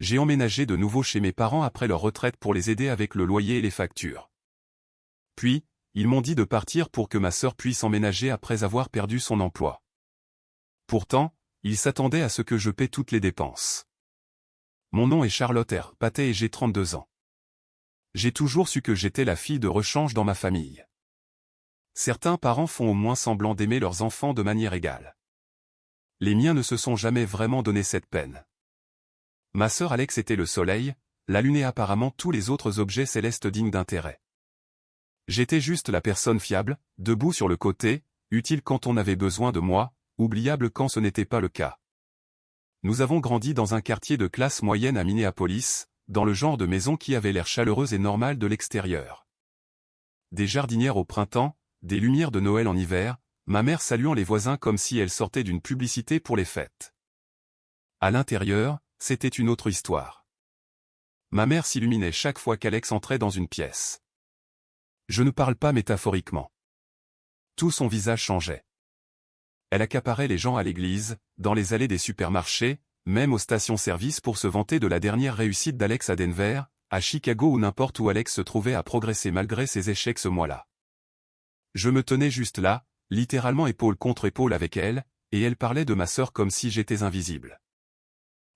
J'ai emménagé de nouveau chez mes parents après leur retraite pour les aider avec le loyer et les factures. Puis, ils m'ont dit de partir pour que ma sœur puisse emménager après avoir perdu son emploi. Pourtant, ils s'attendaient à ce que je paie toutes les dépenses. Mon nom est Charlotte R. Patet et j'ai 32 ans. J'ai toujours su que j'étais la fille de rechange dans ma famille. Certains parents font au moins semblant d'aimer leurs enfants de manière égale. Les miens ne se sont jamais vraiment donné cette peine. Ma sœur Alex était le soleil, la lune et apparemment tous les autres objets célestes dignes d'intérêt. J'étais juste la personne fiable, debout sur le côté, utile quand on avait besoin de moi, oubliable quand ce n'était pas le cas. Nous avons grandi dans un quartier de classe moyenne à Minneapolis, dans le genre de maison qui avait l'air chaleureuse et normale de l'extérieur. Des jardinières au printemps, des lumières de Noël en hiver, ma mère saluant les voisins comme si elle sortait d'une publicité pour les fêtes. À l'intérieur, c'était une autre histoire. Ma mère s'illuminait chaque fois qu'Alex entrait dans une pièce. Je ne parle pas métaphoriquement. Tout son visage changeait. Elle accaparait les gens à l'église, dans les allées des supermarchés, même aux stations-service pour se vanter de la dernière réussite d'Alex à Denver, à Chicago ou n'importe où Alex se trouvait à progresser malgré ses échecs ce mois-là. Je me tenais juste là, littéralement épaule contre épaule avec elle, et elle parlait de ma sœur comme si j'étais invisible.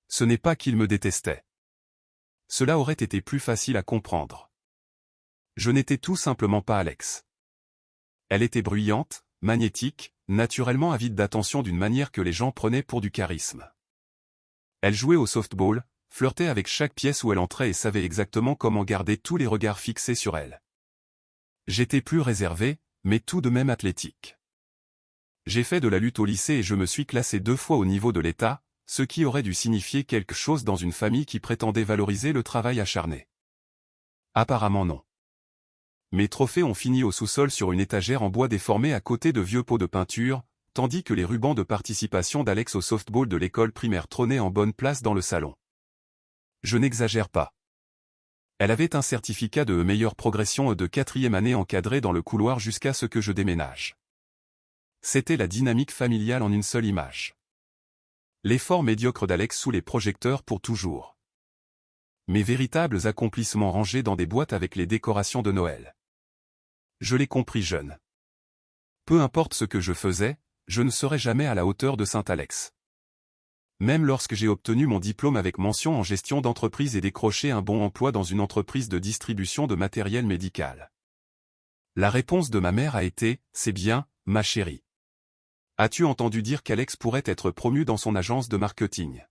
Ce n'est pas qu'il me détestait. Cela aurait été plus facile à comprendre. Je n'étais tout simplement pas Alex. Elle était bruyante, magnétique, naturellement avide d'attention d'une manière que les gens prenaient pour du charisme. Elle jouait au softball, flirtait avec chaque pièce où elle entrait et savait exactement comment garder tous les regards fixés sur elle. J'étais plus réservé, mais tout de même athlétique. J'ai fait de la lutte au lycée et je me suis classé 2 fois au niveau de l'État, ce qui aurait dû signifier quelque chose dans une famille qui prétendait valoriser le travail acharné. Apparemment non. Mes trophées ont fini au sous-sol sur une étagère en bois déformé à côté de vieux pots de peinture, tandis que les rubans de participation d'Alex au softball de l'école primaire trônaient en bonne place dans le salon. Je n'exagère pas. Elle avait un certificat de meilleure progression de 4e année encadré dans le couloir jusqu'à ce que je déménage. C'était la dynamique familiale en une seule image. L'effort médiocre d'Alex sous les projecteurs pour toujours. Mes véritables accomplissements rangés dans des boîtes avec les décorations de Noël. Je l'ai compris jeune. Peu importe ce que je faisais, je ne serais jamais à la hauteur de Saint-Alex. Même lorsque j'ai obtenu mon diplôme avec mention en gestion d'entreprise et décroché un bon emploi dans une entreprise de distribution de matériel médical. La réponse de ma mère a été « C'est bien, ma chérie. As-tu entendu dire qu'Alex pourrait être promu dans son agence de marketing ?»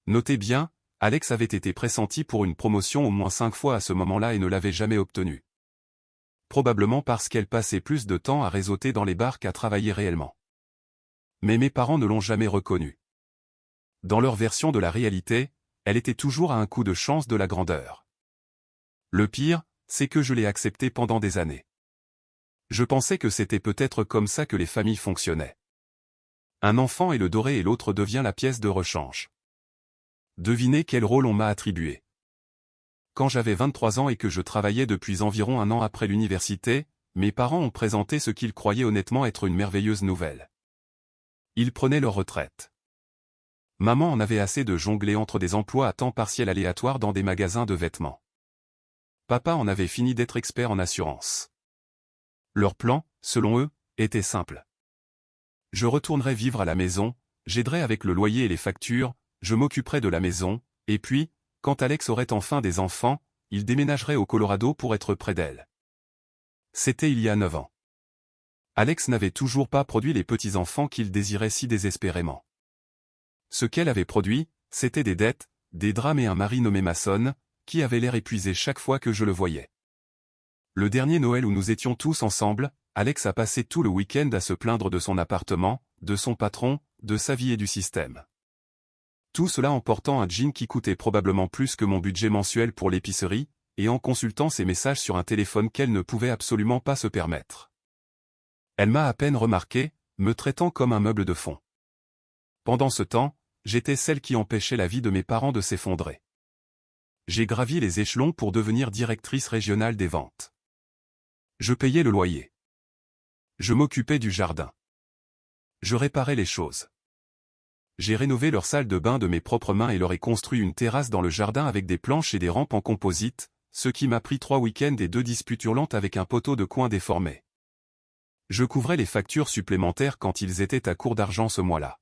Notez bien, Alex avait été pressenti pour une promotion au moins 5 fois à ce moment-là et ne l'avait jamais obtenue. Probablement parce qu'elle passait plus de temps à réseauter dans les bars qu'à travailler réellement. Mais mes parents ne l'ont jamais reconnue. Dans leur version de la réalité, elle était toujours à un coup de chance de la grandeur. Le pire, c'est que je l'ai acceptée pendant des années. Je pensais que c'était peut-être comme ça que les familles fonctionnaient. Un enfant est le doré et l'autre devient la pièce de rechange. Devinez quel rôle on m'a attribué. Quand j'avais 23 ans et que je travaillais depuis environ 1 an après l'université, mes parents ont présenté ce qu'ils croyaient honnêtement être une merveilleuse nouvelle. Ils prenaient leur retraite. Maman en avait assez de jongler entre des emplois à temps partiel aléatoires dans des magasins de vêtements. Papa en avait fini d'être expert en assurance. Leur plan, selon eux, était simple. Je retournerai vivre à la maison, j'aiderai avec le loyer et les factures, je m'occuperai de la maison, et puis, quand Alex aurait enfin des enfants, il déménagerait au Colorado pour être près d'elle. C'était il y a 9 ans. Alex n'avait toujours pas produit les petits-enfants qu'il désirait si désespérément. Ce qu'elle avait produit, c'était des dettes, des drames et un mari nommé Mason, qui avait l'air épuisé chaque fois que je le voyais. Le dernier Noël où nous étions tous ensemble, Alex a passé tout le week-end à se plaindre de son appartement, de son patron, de sa vie et du système. Tout cela en portant un jean qui coûtait probablement plus que mon budget mensuel pour l'épicerie, et en consultant ses messages sur un téléphone qu'elle ne pouvait absolument pas se permettre. Elle m'a à peine remarqué, me traitant comme un meuble de fond. Pendant ce temps, j'étais celle qui empêchait la vie de mes parents de s'effondrer. J'ai gravi les échelons pour devenir directrice régionale des ventes. Je payais le loyer. Je m'occupais du jardin. Je réparais les choses. J'ai rénové leur salle de bain de mes propres mains et leur ai construit une terrasse dans le jardin avec des planches et des rampes en composite, ce qui m'a pris 3 week-ends et 2 disputes hurlantes avec un poteau de coin déformé. Je couvrais les factures supplémentaires quand ils étaient à court d'argent ce mois-là.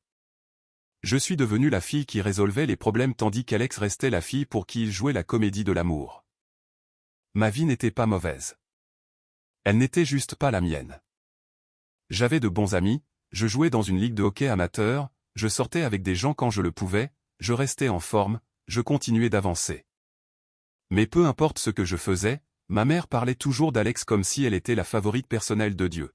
Je suis devenu la fille qui résolvait les problèmes tandis qu'Alex restait la fille pour qui il jouait la comédie de l'amour. Ma vie n'était pas mauvaise. Elle n'était juste pas la mienne. J'avais de bons amis, je jouais dans une ligue de hockey amateur, je sortais avec des gens quand je le pouvais, je restais en forme, je continuais d'avancer. Mais peu importe ce que je faisais, ma mère parlait toujours d'Alex comme si elle était la favorite personnelle de Dieu.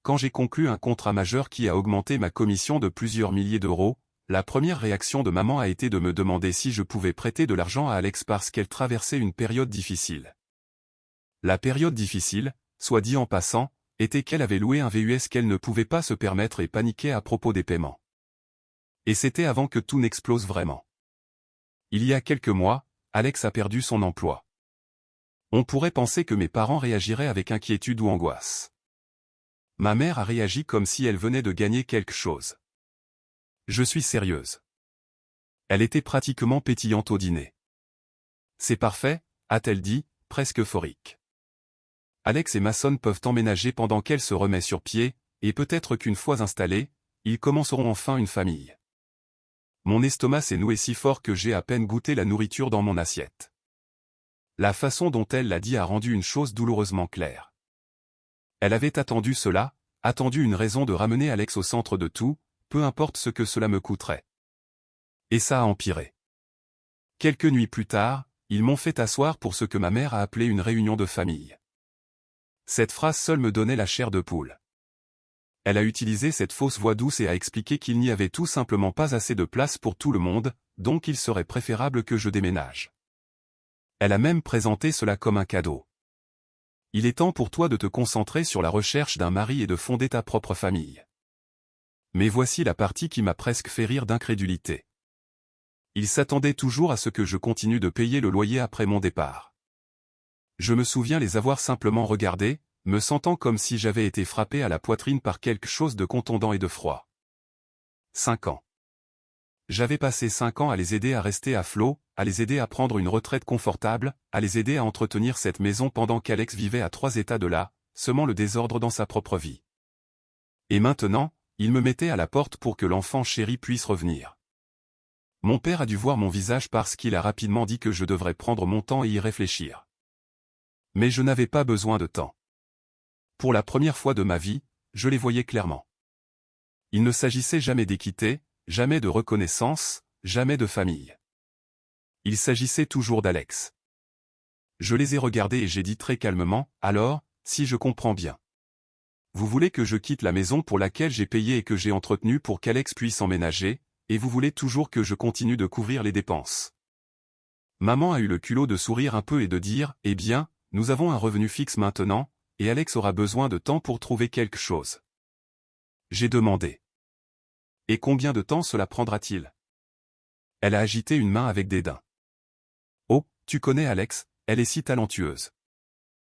Quand j'ai conclu un contrat majeur qui a augmenté ma commission de plusieurs milliers d'euros, la première réaction de maman a été de me demander si je pouvais prêter de l'argent à Alex parce qu'elle traversait une période difficile. La période difficile, soit dit en passant, était qu'elle avait loué un VUS qu'elle ne pouvait pas se permettre et paniquait à propos des paiements. Et c'était avant que tout n'explose vraiment. Il y a quelques mois, Alex a perdu son emploi. On pourrait penser que mes parents réagiraient avec inquiétude ou angoisse. Ma mère a réagi comme si elle venait de gagner quelque chose. Je suis sérieuse. Elle était pratiquement pétillante au dîner. C'est parfait, a-t-elle dit, presque euphorique. Alex et Mason peuvent emménager pendant qu'elle se remet sur pied, et peut-être qu'une fois installés, ils commenceront enfin une famille. Mon estomac s'est noué si fort que j'ai à peine goûté la nourriture dans mon assiette. La façon dont elle l'a dit a rendu une chose douloureusement claire. Elle avait attendu cela, attendu une raison de ramener Alex au centre de tout, peu importe ce que cela me coûterait. Et ça a empiré. Quelques nuits plus tard, ils m'ont fait asseoir pour ce que ma mère a appelé une réunion de famille. Cette phrase seule me donnait la chair de poule. Elle a utilisé cette fausse voix douce et a expliqué qu'il n'y avait tout simplement pas assez de place pour tout le monde, donc il serait préférable que je déménage. Elle a même présenté cela comme un cadeau. Il est temps pour toi de te concentrer sur la recherche d'un mari et de fonder ta propre famille. Mais voici la partie qui m'a presque fait rire d'incrédulité. Il s'attendait toujours à ce que je continue de payer le loyer après mon départ. Je me souviens les avoir simplement regardés, me sentant comme si j'avais été frappé à la poitrine par quelque chose de contondant et de froid. 5 ans. J'avais passé 5 ans à les aider à rester à flot, à les aider à prendre une retraite confortable, à les aider à entretenir cette maison pendant qu'Alex vivait à 3 états de là, semant le désordre dans sa propre vie. Et maintenant, il me mettait à la porte pour que l'enfant chéri puisse revenir. Mon père a dû voir mon visage parce qu'il a rapidement dit que je devrais prendre mon temps et y réfléchir. Mais je n'avais pas besoin de temps. Pour la première fois de ma vie, je les voyais clairement. Il ne s'agissait jamais d'équité, jamais de reconnaissance, jamais de famille. Il s'agissait toujours d'Alex. Je les ai regardés et j'ai dit très calmement, « Alors, si je comprends bien. Vous voulez que je quitte la maison pour laquelle j'ai payé et que j'ai entretenue pour qu'Alex puisse emménager, et vous voulez toujours que je continue de couvrir les dépenses. » Maman a eu le culot de sourire un peu et de dire, « Eh bien, nous avons un revenu fixe maintenant, et Alex aura besoin de temps pour trouver quelque chose. » J'ai demandé. « Et combien de temps cela prendra-t-il » Elle a agité une main avec dédain. « Oh, tu connais Alex, elle est si talentueuse.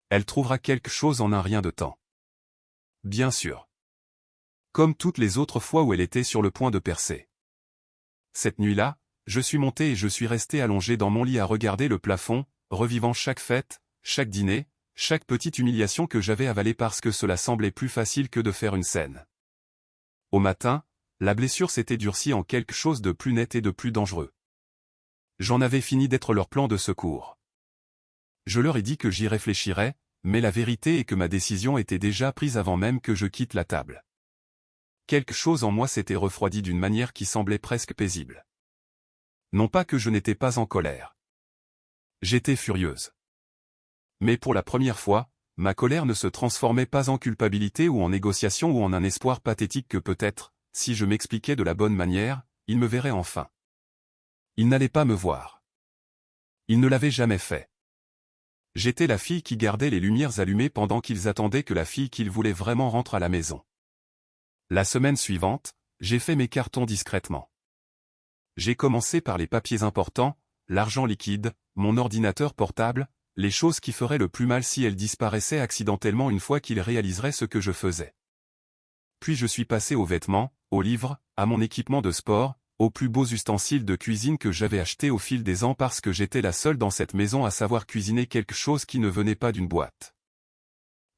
Elle trouvera quelque chose en un rien de temps. » Bien sûr. Comme toutes les autres fois où elle était sur le point de percer. Cette nuit-là, je suis monté et je suis resté allongé dans mon lit à regarder le plafond, revivant chaque fête, chaque dîner, chaque petite humiliation que j'avais avalée parce que cela semblait plus facile que de faire une scène. Au matin, la blessure s'était durcie en quelque chose de plus net et de plus dangereux. J'en avais fini d'être leur plan de secours. Je leur ai dit que j'y réfléchirais, mais la vérité est que ma décision était déjà prise avant même que je quitte la table. Quelque chose en moi s'était refroidi d'une manière qui semblait presque paisible. Non pas que je n'étais pas en colère. J'étais furieuse. Mais pour la première fois, ma colère ne se transformait pas en culpabilité ou en négociation ou en un espoir pathétique que peut-être, si je m'expliquais de la bonne manière, il me verrait enfin. Il n'allait pas me voir. Il ne l'avait jamais fait. J'étais la fille qui gardait les lumières allumées pendant qu'ils attendaient que la fille qu'ils voulaient vraiment rentre à la maison. La semaine suivante, j'ai fait mes cartons discrètement. J'ai commencé par les papiers importants, l'argent liquide, mon ordinateur portable, les choses qui feraient le plus mal si elles disparaissaient accidentellement une fois qu'ils réaliseraient ce que je faisais. Puis je suis passé aux vêtements, aux livres, à mon équipement de sport, aux plus beaux ustensiles de cuisine que j'avais achetés au fil des ans parce que j'étais la seule dans cette maison à savoir cuisiner quelque chose qui ne venait pas d'une boîte.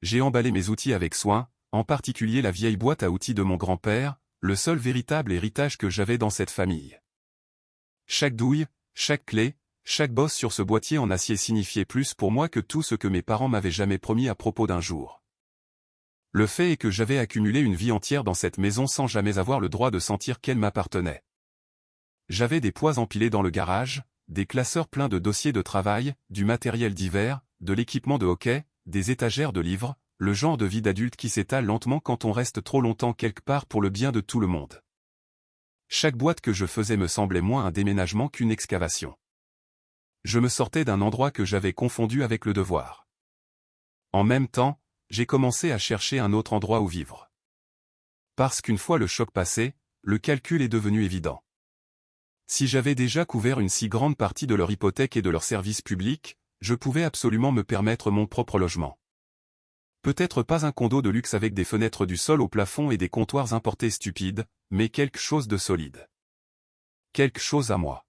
J'ai emballé mes outils avec soin, en particulier la vieille boîte à outils de mon grand-père, le seul véritable héritage que j'avais dans cette famille. Chaque douille, chaque clé, chaque bosse sur ce boîtier en acier signifiait plus pour moi que tout ce que mes parents m'avaient jamais promis à propos d'un jour. Le fait est que j'avais accumulé une vie entière dans cette maison sans jamais avoir le droit de sentir qu'elle m'appartenait. J'avais des poids empilés dans le garage, des classeurs pleins de dossiers de travail, du matériel divers, de l'équipement de hockey, des étagères de livres, le genre de vie d'adulte qui s'étale lentement quand on reste trop longtemps quelque part pour le bien de tout le monde. Chaque boîte que je faisais me semblait moins un déménagement qu'une excavation. Je me sortais d'un endroit que j'avais confondu avec le devoir. En même temps, j'ai commencé à chercher un autre endroit où vivre. Parce qu'une fois le choc passé, le calcul est devenu évident. Si j'avais déjà couvert une si grande partie de leur hypothèque et de leurs services publics, je pouvais absolument me permettre mon propre logement. Peut-être pas un condo de luxe avec des fenêtres du sol au plafond et des comptoirs importés stupides, mais quelque chose de solide. Quelque chose à moi.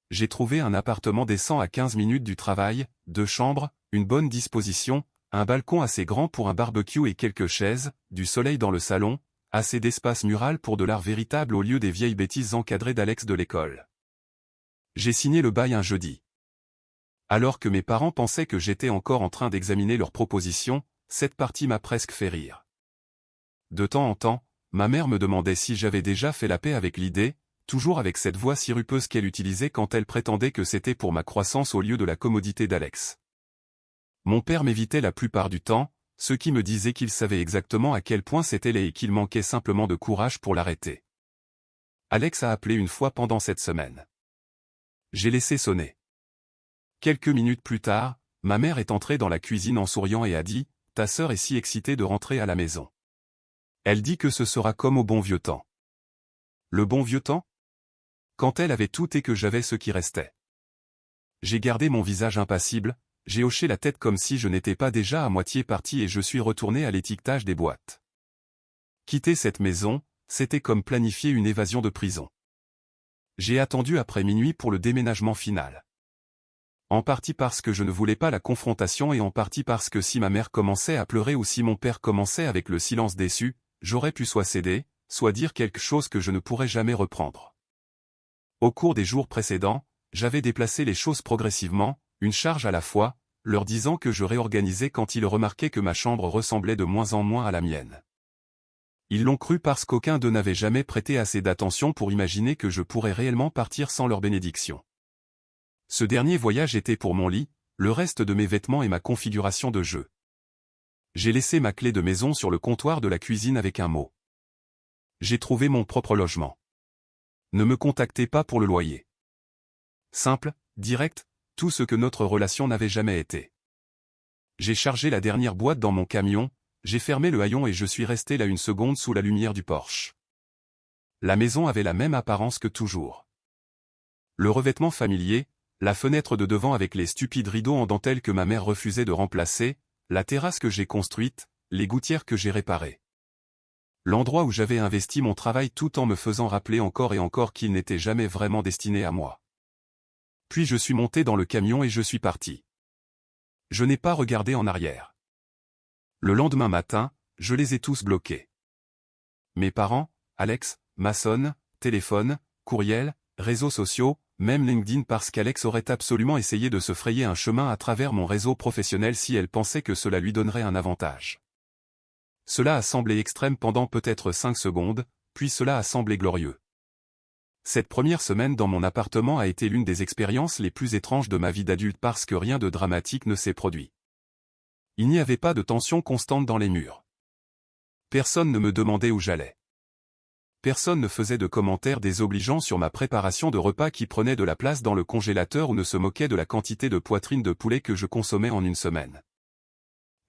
J'ai trouvé un appartement décent à 15 minutes du travail, 2 chambres, une bonne disposition, un balcon assez grand pour un barbecue et quelques chaises, du soleil dans le salon, assez d'espace mural pour de l'art véritable au lieu des vieilles bêtises encadrées d'Alex de l'école. J'ai signé le bail un jeudi. Alors que mes parents pensaient que j'étais encore en train d'examiner leurs propositions, cette partie m'a presque fait rire. De temps en temps, ma mère me demandait si j'avais déjà fait la paix avec l'idée, toujours avec cette voix sirupeuse qu'elle utilisait quand elle prétendait que c'était pour ma croissance au lieu de la commodité d'Alex. Mon père m'évitait la plupart du temps, ce qui me disait qu'il savait exactement à quel point c'était laid et qu'il manquait simplement de courage pour l'arrêter. Alex a appelé une fois pendant cette semaine. J'ai laissé sonner. Quelques minutes plus tard, ma mère est entrée dans la cuisine en souriant et a dit « Ta sœur est si excitée de rentrer à la maison. Elle dit que ce sera comme au bon vieux temps. » Le bon vieux temps ? Quand elle avait tout et que j'avais ce qui restait. J'ai gardé mon visage impassible, j'ai hoché la tête comme si je n'étais pas déjà à moitié parti et je suis retourné à l'étiquetage des boîtes. Quitter cette maison, c'était comme planifier une évasion de prison. J'ai attendu après minuit pour le déménagement final. En partie parce que je ne voulais pas la confrontation et en partie parce que si ma mère commençait à pleurer ou si mon père commençait avec le silence déçu, j'aurais pu soit céder, soit dire quelque chose que je ne pourrais jamais reprendre. Au cours des jours précédents, j'avais déplacé les choses progressivement, une charge à la fois, leur disant que je réorganisais quand ils remarquaient que ma chambre ressemblait de moins en moins à la mienne. Ils l'ont cru parce qu'aucun d'eux n'avait jamais prêté assez d'attention pour imaginer que je pourrais réellement partir sans leur bénédiction. Ce dernier voyage était pour mon lit, le reste de mes vêtements et ma configuration de jeu. J'ai laissé ma clé de maison sur le comptoir de la cuisine avec un mot. J'ai trouvé mon propre logement. Ne me contactez pas pour le loyer. Simple, direct, tout ce que notre relation n'avait jamais été. J'ai chargé la dernière boîte dans mon camion, j'ai fermé le haillon et je suis resté là une seconde sous la lumière du porche. La maison avait la même apparence que toujours. Le revêtement familier, la fenêtre de devant avec les stupides rideaux en dentelle que ma mère refusait de remplacer, la terrasse que j'ai construite, les gouttières que j'ai réparées. L'endroit où j'avais investi mon travail tout en me faisant rappeler encore et encore qu'il n'était jamais vraiment destiné à moi. Puis je suis monté dans le camion et je suis parti. Je n'ai pas regardé en arrière. Le lendemain matin, je les ai tous bloqués. Mes parents, Alex, Mason, téléphone, courriel, réseaux sociaux, même LinkedIn parce qu'Alex aurait absolument essayé de se frayer un chemin à travers mon réseau professionnel si elle pensait que cela lui donnerait un avantage. Cela a semblé extrême pendant peut-être 5 secondes, puis cela a semblé glorieux. Cette première semaine dans mon appartement a été l'une des expériences les plus étranges de ma vie d'adulte parce que rien de dramatique ne s'est produit. Il n'y avait pas de tension constante dans les murs. Personne ne me demandait où j'allais. Personne ne faisait de commentaires désobligeants sur ma préparation de repas qui prenait de la place dans le congélateur ou ne se moquait de la quantité de poitrine de poulet que je consommais en une semaine.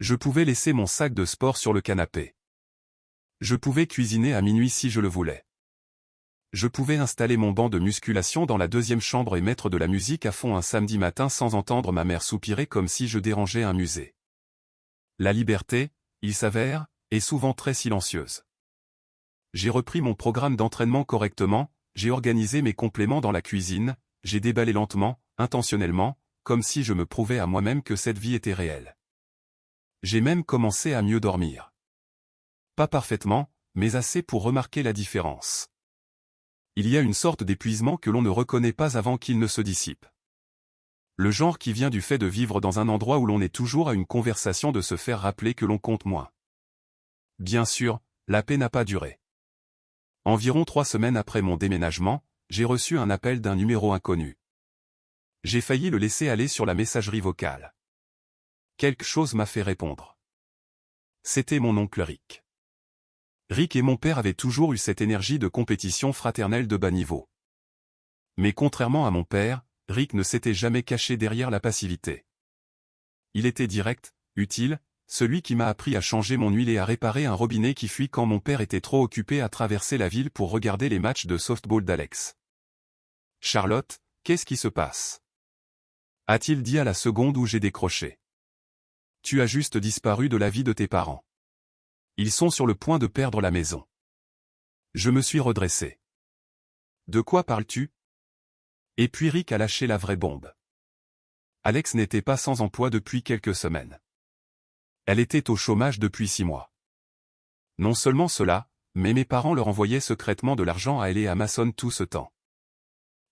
Je pouvais laisser mon sac de sport sur le canapé. Je pouvais cuisiner à minuit si je le voulais. Je pouvais installer mon banc de musculation dans la deuxième chambre et mettre de la musique à fond un samedi matin sans entendre ma mère soupirer comme si je dérangeais un musée. La liberté, il s'avère, est souvent très silencieuse. J'ai repris mon programme d'entraînement correctement, j'ai organisé mes compléments dans la cuisine, j'ai déballé lentement, intentionnellement, comme si je me prouvais à moi-même que cette vie était réelle. J'ai même commencé à mieux dormir. Pas parfaitement, mais assez pour remarquer la différence. Il y a une sorte d'épuisement que l'on ne reconnaît pas avant qu'il ne se dissipe. Le genre qui vient du fait de vivre dans un endroit où l'on est toujours à une conversation de se faire rappeler que l'on compte moins. Bien sûr, la paix n'a pas duré. Environ 3 semaines après mon déménagement, j'ai reçu un appel d'un numéro inconnu. J'ai failli le laisser aller sur la messagerie vocale. Quelque chose m'a fait répondre. C'était mon oncle Rick. Rick et mon père avaient toujours eu cette énergie de compétition fraternelle de bas niveau. Mais contrairement à mon père, Rick ne s'était jamais caché derrière la passivité. Il était direct, utile, celui qui m'a appris à changer mon huile et à réparer un robinet qui fuit quand mon père était trop occupé à traverser la ville pour regarder les matchs de softball d'Alex. « Charlotte, qu'est-ce qui se passe ?» a-t-il dit à la seconde où j'ai décroché. « Tu as juste disparu de la vie de tes parents. Ils sont sur le point de perdre la maison. » Je me suis redressé. « De quoi parles-tu ?» Et puis Rick a lâché la vraie bombe. Alex n'était pas sans emploi depuis quelques semaines. Elle était au chômage depuis 6 mois. Non seulement cela, mais mes parents leur envoyaient secrètement de l'argent à elle et à Mason tout ce temps.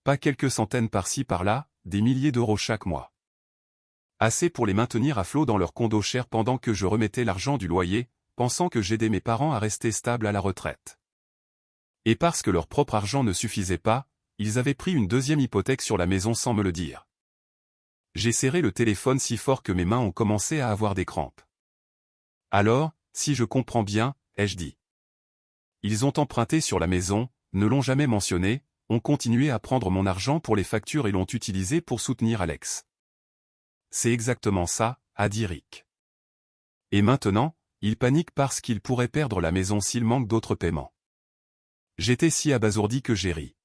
Pas quelques centaines par-ci par-là, des milliers d'euros chaque mois. Assez pour les maintenir à flot dans leur condo cher pendant que je remettais l'argent du loyer, pensant que j'aidais mes parents à rester stables à la retraite. Et parce que leur propre argent ne suffisait pas, ils avaient pris une deuxième hypothèque sur la maison sans me le dire. J'ai serré le téléphone si fort que mes mains ont commencé à avoir des crampes. Alors, si je comprends bien, ai-je dit. Ils ont emprunté sur la maison, ne l'ont jamais mentionné, ont continué à prendre mon argent pour les factures et l'ont utilisé pour soutenir Alex. C'est exactement ça, a dit Rick. Et maintenant, ils paniquent parce qu'ils pourraient perdre la maison s'il manque d'autres paiements. J'étais si abasourdi que j'ai ri.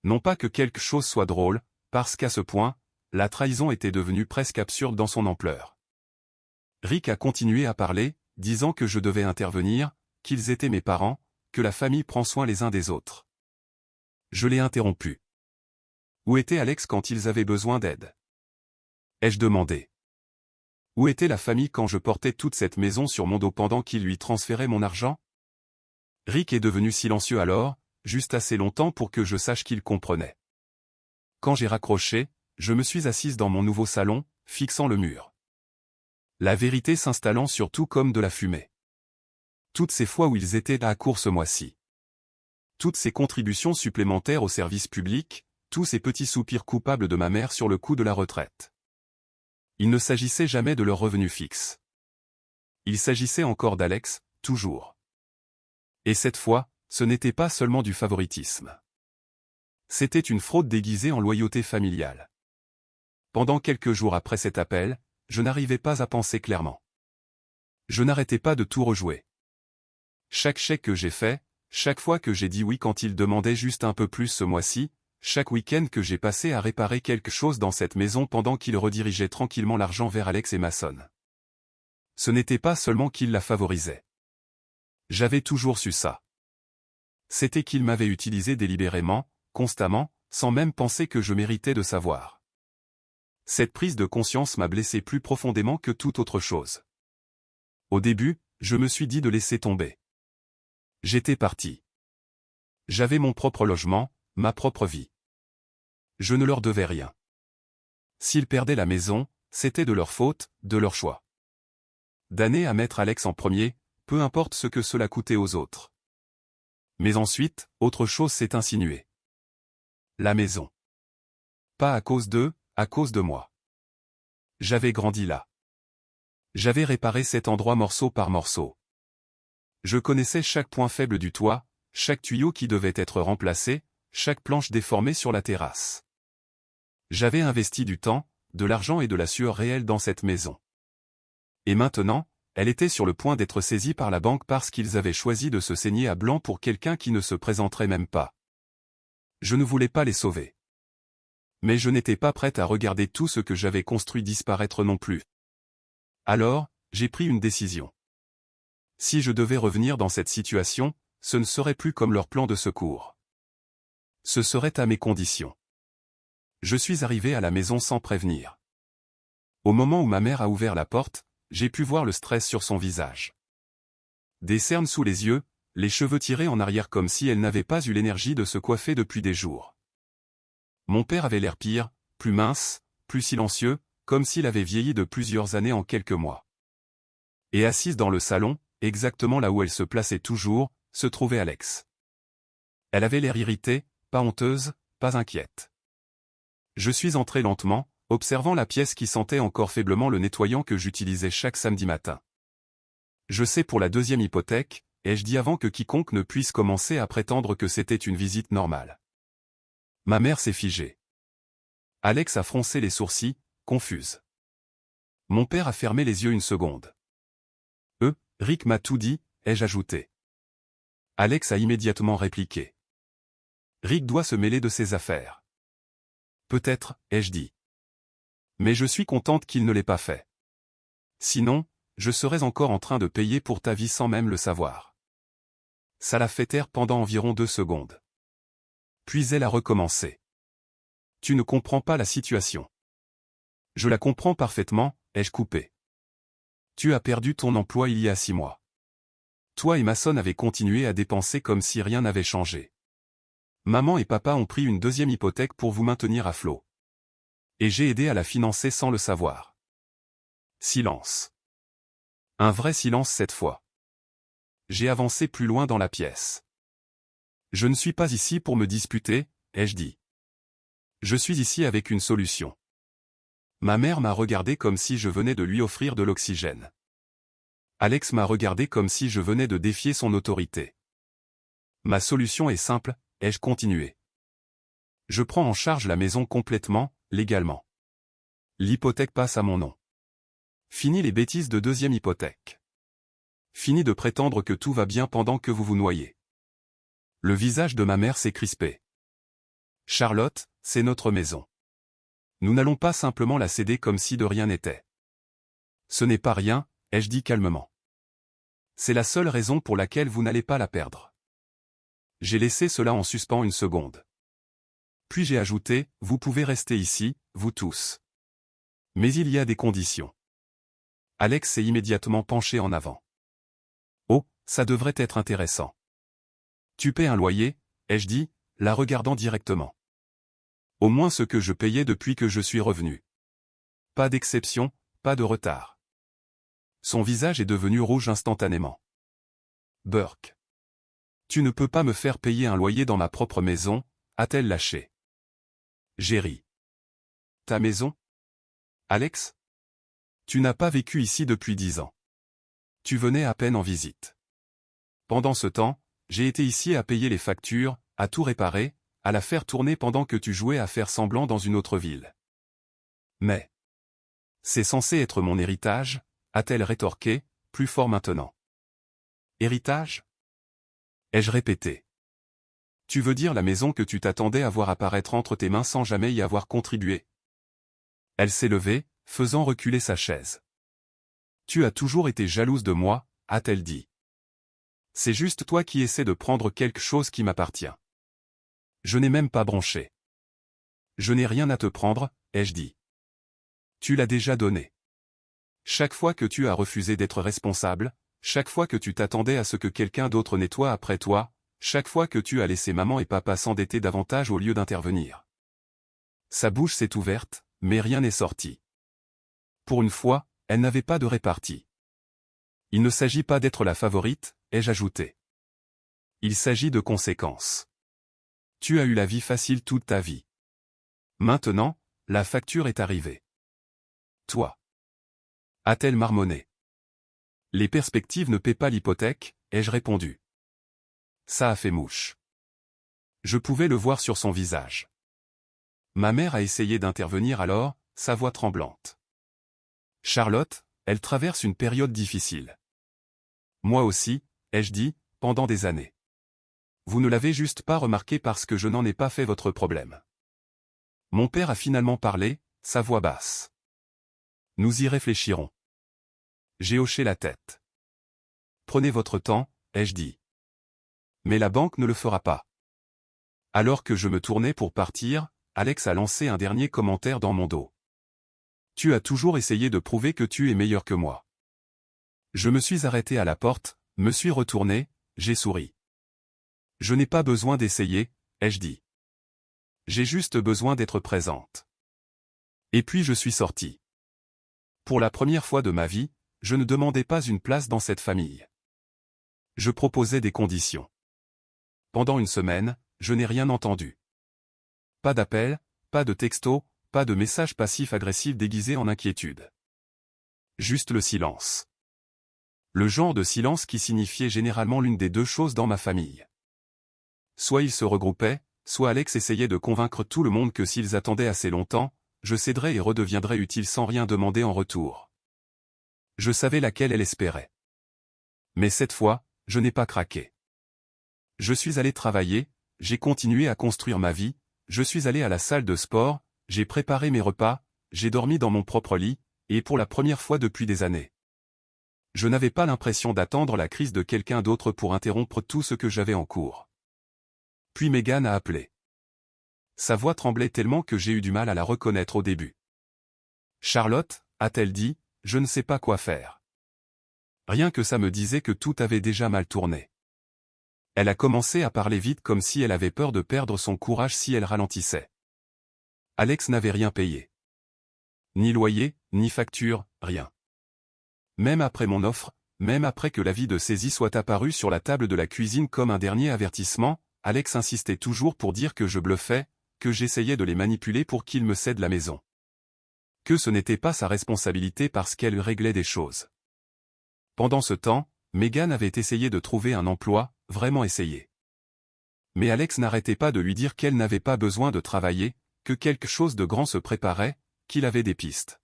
Non pas que quelque chose soit drôle, parce qu'à ce point, la trahison était devenue presque absurde dans son ampleur. Rick a continué à parler, disant que je devais intervenir, qu'ils étaient mes parents, que la famille prend soin les uns des autres. Je l'ai interrompu. Où était Alex quand ils avaient besoin d'aide? Ai-je demandé. Où était la famille quand je portais toute cette maison sur mon dos pendant qu'ils lui transféraient mon argent? Rick est devenu silencieux alors, juste assez longtemps pour que je sache qu'il comprenait. Quand j'ai raccroché, je me suis assise dans mon nouveau salon, fixant le mur. La vérité s'installant sur tout comme de la fumée. Toutes ces fois où ils étaient à court ce mois-ci. Toutes ces contributions supplémentaires au service public, tous ces petits soupirs coupables de ma mère sur le coup de la retraite. Il ne s'agissait jamais de leur revenu fixe. Il s'agissait encore d'Alex, toujours. Et cette fois, ce n'était pas seulement du favoritisme. C'était une fraude déguisée en loyauté familiale. Pendant quelques jours après cet appel, je n'arrivais pas à penser clairement. Je n'arrêtais pas de tout rejouer. Chaque chèque que j'ai fait, chaque fois que j'ai dit oui quand ils demandaient juste un peu plus ce mois-ci, chaque week-end que j'ai passé à réparer quelque chose dans cette maison pendant qu'ils redirigeaient tranquillement l'argent vers Alex et Mason. Ce n'était pas seulement qu'ils la favorisaient. J'avais toujours su ça. C'était qu'ils m'avaient utilisé délibérément, constamment, sans même penser que je méritais de savoir. Cette prise de conscience m'a blessé plus profondément que toute autre chose. Au début, je me suis dit de laisser tomber. J'étais parti. J'avais mon propre logement, ma propre vie. Je ne leur devais rien. S'ils perdaient la maison, c'était de leur faute, de leur choix. Damné à mettre Alex en premier, peu importe ce que cela coûtait aux autres. Mais ensuite, autre chose s'est insinuée. La maison. Pas à cause d'eux, à cause de moi. J'avais grandi là. J'avais réparé cet endroit morceau par morceau. Je connaissais chaque point faible du toit, chaque tuyau qui devait être remplacé, chaque planche déformée sur la terrasse. J'avais investi du temps, de l'argent et de la sueur réelle dans cette maison. Et maintenant, elle était sur le point d'être saisie par la banque parce qu'ils avaient choisi de se saigner à blanc pour quelqu'un qui ne se présenterait même pas. Je ne voulais pas les sauver. Mais je n'étais pas prête à regarder tout ce que j'avais construit disparaître non plus. Alors, j'ai pris une décision. Si je devais revenir dans cette situation, ce ne serait plus comme leur plan de secours. Ce serait à mes conditions. Je suis arrivé à la maison sans prévenir. Au moment où ma mère a ouvert la porte, j'ai pu voir le stress sur son visage. Des cernes sous les yeux, les cheveux tirés en arrière comme si elle n'avait pas eu l'énergie de se coiffer depuis des jours. Mon père avait l'air pire, plus mince, plus silencieux, comme s'il avait vieilli de plusieurs années en quelques mois. Et assise dans le salon, exactement là où elle se plaçait toujours, se trouvait Alex. Elle avait l'air irritée, pas honteuse, pas inquiète. Je suis entré lentement, observant la pièce qui sentait encore faiblement le nettoyant que j'utilisais chaque samedi matin. Je sais pour la deuxième hypothèque, ai-je dit avant que quiconque ne puisse commencer à prétendre que c'était une visite normale. Ma mère s'est figée. Alex a froncé les sourcils, confuse. Mon père a fermé les yeux une seconde. Rick m'a tout dit, ai-je ajouté. Alex a immédiatement répliqué. Rick doit se mêler de ses affaires. Peut-être, ai-je dit. Mais je suis contente qu'il ne l'ait pas fait. Sinon, je serais encore en train de payer pour ta vie sans même le savoir. Ça l'a fait taire pendant environ 2 secondes. Puis elle a recommencé. Tu ne comprends pas la situation. Je la comprends parfaitement, ai-je coupé. Tu as perdu ton emploi il y a 6 mois. Toi et Mason avez continué à dépenser comme si rien n'avait changé. Maman et papa ont pris une deuxième hypothèque pour vous maintenir à flot. Et j'ai aidé à la financer sans le savoir. Silence. Un vrai silence cette fois. J'ai avancé plus loin dans la pièce. Je ne suis pas ici pour me disputer, ai-je dit. Je suis ici avec une solution. Ma mère m'a regardé comme si je venais de lui offrir de l'oxygène. Alex m'a regardé comme si je venais de défier son autorité. Ma solution est simple, ai-je continué. Je prends en charge la maison complètement, légalement. L'hypothèque passe à mon nom. Fini les bêtises de deuxième hypothèque. Fini de prétendre que tout va bien pendant que vous vous noyez. Le visage de ma mère s'est crispé. Charlotte, c'est notre maison. Nous n'allons pas simplement la céder comme si de rien n'était. Ce n'est pas rien, ai-je dit calmement. C'est la seule raison pour laquelle vous n'allez pas la perdre. J'ai laissé cela en suspens une seconde. Puis j'ai ajouté, vous pouvez rester ici, vous tous. Mais il y a des conditions. Alex s'est immédiatement penché en avant. Oh, ça devrait être intéressant. Tu paies un loyer, ai-je dit, la regardant directement. Au moins ce que je payais depuis que je suis revenu. Pas d'exception, pas de retard. Son visage est devenu rouge instantanément. Burke. Tu ne peux pas me faire payer un loyer dans ma propre maison, a-t-elle lâché. J'ai ri. Ta maison? Alex? Tu n'as pas vécu ici depuis 10 ans. Tu venais à peine en visite. Pendant ce temps, j'ai été ici à payer les factures, à tout réparer, à la faire tourner pendant que tu jouais à faire semblant dans une autre ville. Mais c'est censé être mon héritage, a-t-elle rétorqué, plus fort maintenant. Héritage? Ai-je répété. Tu veux dire la maison que tu t'attendais à voir apparaître entre tes mains sans jamais y avoir contribué? Elle s'est levée, faisant reculer sa chaise. Tu as toujours été jalouse de moi, a-t-elle dit. C'est juste toi qui essaies de prendre quelque chose qui m'appartient. Je n'ai même pas bronché. Je n'ai rien à te prendre, ai-je dit. Tu l'as déjà donné. Chaque fois que tu as refusé d'être responsable, chaque fois que tu t'attendais à ce que quelqu'un d'autre nettoie après toi, chaque fois que tu as laissé maman et papa s'endetter davantage au lieu d'intervenir. Sa bouche s'est ouverte, mais rien n'est sorti. Pour une fois, elle n'avait pas de répartie. Il ne s'agit pas d'être la favorite, ai-je ajouté. Il s'agit de conséquences. Tu as eu la vie facile toute ta vie. Maintenant, la facture est arrivée. Toi. A-t-elle marmonné. Les perspectives ne paient pas l'hypothèque, ai-je répondu. Ça a fait mouche. Je pouvais le voir sur son visage. Ma mère a essayé d'intervenir alors, sa voix tremblante. Charlotte, elle traverse une période difficile. Moi aussi, ai-je dit, pendant des années. Vous ne l'avez juste pas remarqué parce que je n'en ai pas fait votre problème. Mon père a finalement parlé, sa voix basse. Nous y réfléchirons. J'ai hoché la tête. Prenez votre temps, ai-je dit. Mais la banque ne le fera pas. Alors que je me tournais pour partir, Alex a lancé un dernier commentaire dans mon dos. Tu as toujours essayé de prouver que tu es meilleur que moi. Je me suis arrêté à la porte, me suis retourné, j'ai souri. Je n'ai pas besoin d'essayer, ai-je dit. J'ai juste besoin d'être présente. Et puis je suis sorti. Pour la première fois de ma vie, je ne demandais pas une place dans cette famille. Je proposais des conditions. Pendant une semaine, je n'ai rien entendu. Pas d'appel, pas de texto, pas de message passif-agressif déguisé en inquiétude. Juste le silence. Le genre de silence qui signifiait généralement l'une des deux choses dans ma famille. Soit ils se regroupaient, soit Alex essayait de convaincre tout le monde que s'ils attendaient assez longtemps, je céderais et redeviendrais utile sans rien demander en retour. Je savais laquelle elle espérait. Mais cette fois, je n'ai pas craqué. Je suis allé travailler, j'ai continué à construire ma vie, je suis allé à la salle de sport, j'ai préparé mes repas, j'ai dormi dans mon propre lit, et pour la première fois depuis des années. Je n'avais pas l'impression d'attendre la crise de quelqu'un d'autre pour interrompre tout ce que j'avais en cours. Puis Megan a appelé. Sa voix tremblait tellement que j'ai eu du mal à la reconnaître au début. Charlotte, a-t-elle dit, je ne sais pas quoi faire. Rien que ça me disait que tout avait déjà mal tourné. Elle a commencé à parler vite comme si elle avait peur de perdre son courage si elle ralentissait. Alex n'avait rien payé. Ni loyer, ni facture, rien. Même après mon offre, même après que l'avis de saisie soit apparu sur la table de la cuisine comme un dernier avertissement, Alex insistait toujours pour dire que je bluffais, que j'essayais de les manipuler pour qu'ils me cèdent la maison. Que ce n'était pas sa responsabilité parce qu'elle réglait des choses. Pendant ce temps, Megan avait essayé de trouver un emploi, vraiment essayé. Mais Alex n'arrêtait pas de lui dire qu'elle n'avait pas besoin de travailler, que quelque chose de grand se préparait, qu'il avait des pistes.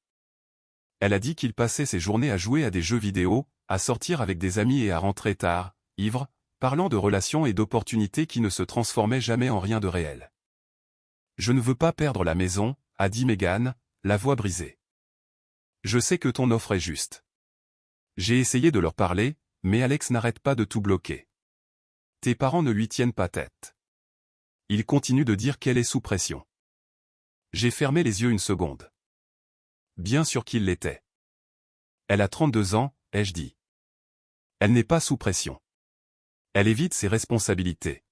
Elle a dit qu'il passait ses journées à jouer à des jeux vidéo, à sortir avec des amis et à rentrer tard, ivre, parlant de relations et d'opportunités qui ne se transformaient jamais en rien de réel. Je ne veux pas perdre la maison, a dit Megan, la voix brisée. Je sais que ton offre est juste. J'ai essayé de leur parler, mais Alex n'arrête pas de tout bloquer. Tes parents ne lui tiennent pas tête. Il continue de dire qu'elle est sous pression. J'ai fermé les yeux une seconde. Bien sûr qu'il l'était. Elle a 32 ans, ai-je dit. Elle n'est pas sous pression. Elle évite ses responsabilités.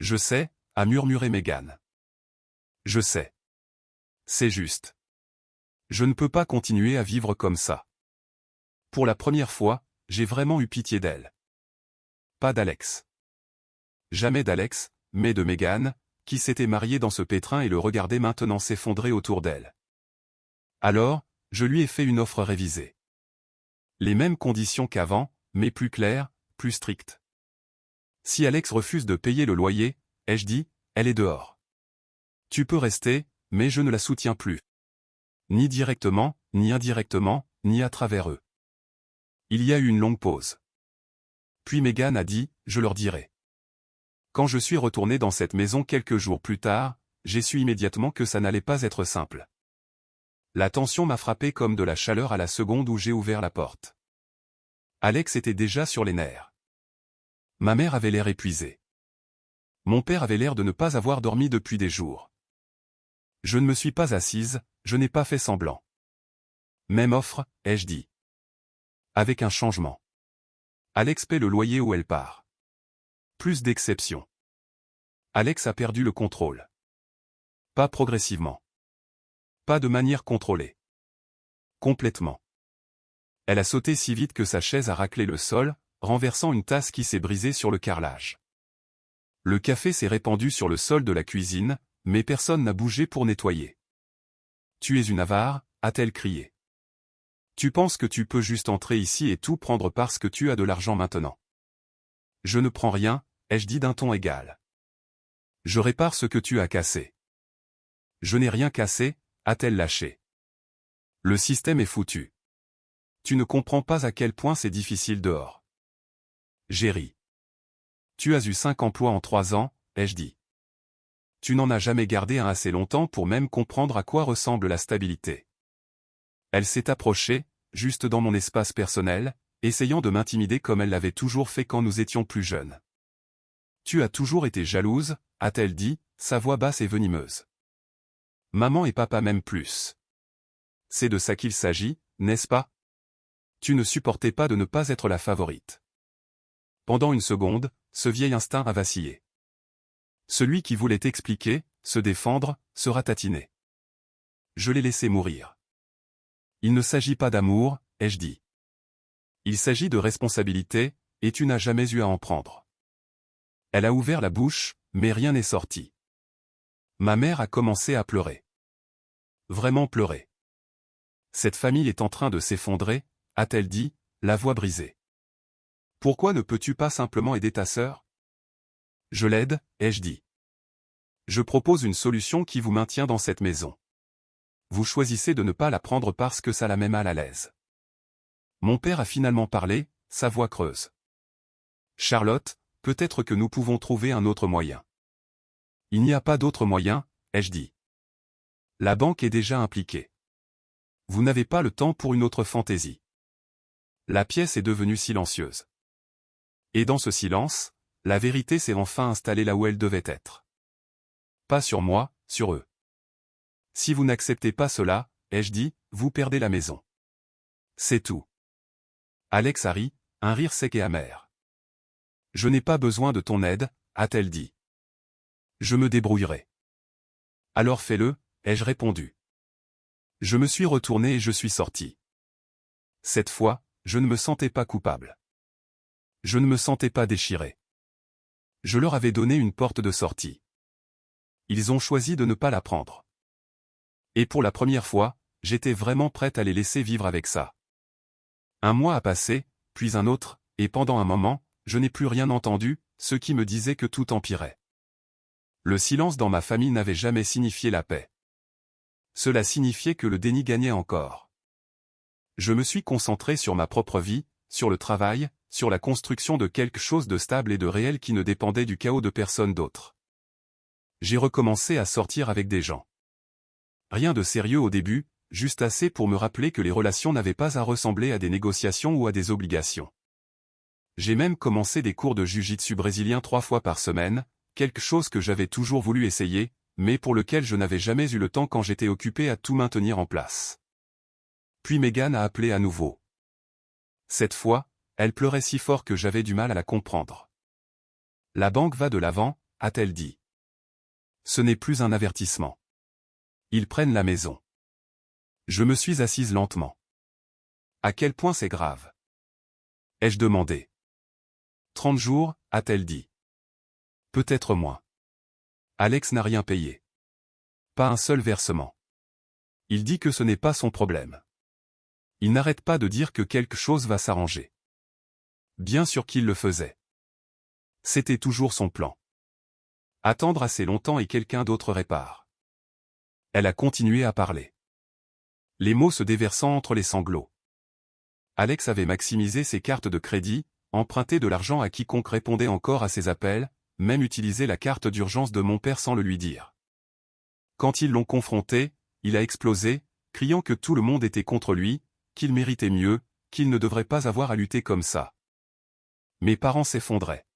Je sais, a murmuré Megan. Je sais. C'est juste. Je ne peux pas continuer à vivre comme ça. Pour la première fois, j'ai vraiment eu pitié d'elle. Pas d'Alex. Jamais d'Alex, mais de Megan, qui s'était mariée dans ce pétrin et le regardait maintenant s'effondrer autour d'elle. Alors, je lui ai fait une offre révisée. Les mêmes conditions qu'avant, mais plus claires, plus strictes. Si Alex refuse de payer le loyer, ai-je dit, elle est dehors. Tu peux rester, mais je ne la soutiens plus. Ni directement, ni indirectement, ni à travers eux. Il y a eu une longue pause. Puis Megan a dit, je leur dirai. Quand je suis retourné dans cette maison quelques jours plus tard, j'ai su immédiatement que ça n'allait pas être simple. La tension m'a frappé comme de la chaleur à la seconde où j'ai ouvert la porte. Alex était déjà sur les nerfs. Ma mère avait l'air épuisée. Mon père avait l'air de ne pas avoir dormi depuis des jours. Je ne me suis pas assise, je n'ai pas fait semblant. Même offre, ai-je dit. Avec un changement. Alex paie le loyer où elle part. Plus d'exceptions. Alex a perdu le contrôle. Pas progressivement. Pas de manière contrôlée. Complètement. Elle a sauté si vite que sa chaise a raclé le sol, renversant une tasse qui s'est brisée sur le carrelage. Le café s'est répandu sur le sol de la cuisine, mais personne n'a bougé pour nettoyer. Tu es une avare, a-t-elle crié. Tu penses que tu peux juste entrer ici et tout prendre parce que tu as de l'argent maintenant. Je ne prends rien, ai-je dit d'un ton égal. Je répare ce que tu as cassé. Je n'ai rien cassé, a-t-elle lâché. Le système est foutu. Tu ne comprends pas à quel point c'est difficile dehors. J'ai ri. Tu as eu 5 emplois en 3 ans, ai-je dit. Tu n'en as jamais gardé un assez longtemps pour même comprendre à quoi ressemble la stabilité. Elle s'est approchée, juste dans mon espace personnel, essayant de m'intimider comme elle l'avait toujours fait quand nous étions plus jeunes. Tu as toujours été jalouse, a-t-elle dit, sa voix basse et venimeuse. Maman et papa m'aiment plus. C'est de ça qu'il s'agit, n'est-ce pas? Tu ne supportais pas de ne pas être la favorite. Pendant une seconde, ce vieil instinct a vacillé. Celui qui voulait expliquer, se défendre, se ratatiner. Je l'ai laissé mourir. Il ne s'agit pas d'amour, ai-je dit. Il s'agit de responsabilité, et tu n'as jamais eu à en prendre. Elle a ouvert la bouche, mais rien n'est sorti. Ma mère a commencé à pleurer. Vraiment pleurer. Cette famille est en train de s'effondrer, a-t-elle dit, la voix brisée. Pourquoi ne peux-tu pas simplement aider ta sœur? Je l'aide, ai-je dit. Je propose une solution qui vous maintient dans cette maison. Vous choisissez de ne pas la prendre parce que ça la met mal à l'aise. Mon père a finalement parlé, sa voix creuse. Charlotte, peut-être que nous pouvons trouver un autre moyen. Il n'y a pas d'autre moyen, ai-je dit. La banque est déjà impliquée. Vous n'avez pas le temps pour une autre fantaisie. La pièce est devenue silencieuse. Et dans ce silence, la vérité s'est enfin installée là où elle devait être. Pas sur moi, sur eux. Si vous n'acceptez pas cela, ai-je dit, vous perdez la maison. C'est tout. Alex a ri, un rire sec et amer. Je n'ai pas besoin de ton aide, a-t-elle dit. Je me débrouillerai. Alors fais-le, ai-je répondu. Je me suis retourné et je suis sorti. Cette fois, je ne me sentais pas coupable. Je ne me sentais pas déchiré. Je leur avais donné une porte de sortie. Ils ont choisi de ne pas la prendre. Et pour la première fois, j'étais vraiment prête à les laisser vivre avec ça. Un mois a passé, puis un autre, et pendant un moment, je n'ai plus rien entendu, ce qui me disait que tout empirait. Le silence dans ma famille n'avait jamais signifié la paix. Cela signifiait que le déni gagnait encore. Je me suis concentré sur ma propre vie, sur le travail, sur la construction de quelque chose de stable et de réel qui ne dépendait du chaos de personne d'autre. J'ai recommencé à sortir avec des gens. Rien de sérieux au début, juste assez pour me rappeler que les relations n'avaient pas à ressembler à des négociations ou à des obligations. J'ai même commencé des cours de jiu-jitsu brésilien 3 fois par semaine, quelque chose que j'avais toujours voulu essayer, mais pour lequel je n'avais jamais eu le temps quand j'étais occupé à tout maintenir en place. Puis Megan a appelé à nouveau. Cette fois, elle pleurait si fort que j'avais du mal à la comprendre. La banque va de l'avant, a-t-elle dit. Ce n'est plus un avertissement. Ils prennent la maison. Je me suis assise lentement. À quel point c'est grave? Ai-je demandé. 30 jours, a-t-elle dit. Peut-être moins. Alex n'a rien payé. Pas un seul versement. Il dit que ce n'est pas son problème. Il n'arrête pas de dire que quelque chose va s'arranger. Bien sûr qu'il le faisait. C'était toujours son plan. Attendre assez longtemps et quelqu'un d'autre répare. Elle a continué à parler. Les mots se déversant entre les sanglots. Alex avait maximisé ses cartes de crédit, emprunté de l'argent à quiconque répondait encore à ses appels, même utilisé la carte d'urgence de mon père sans le lui dire. Quand ils l'ont confronté, il a explosé, criant que tout le monde était contre lui, qu'il méritait mieux, qu'il ne devrait pas avoir à lutter comme ça. Mes parents s'effondraient.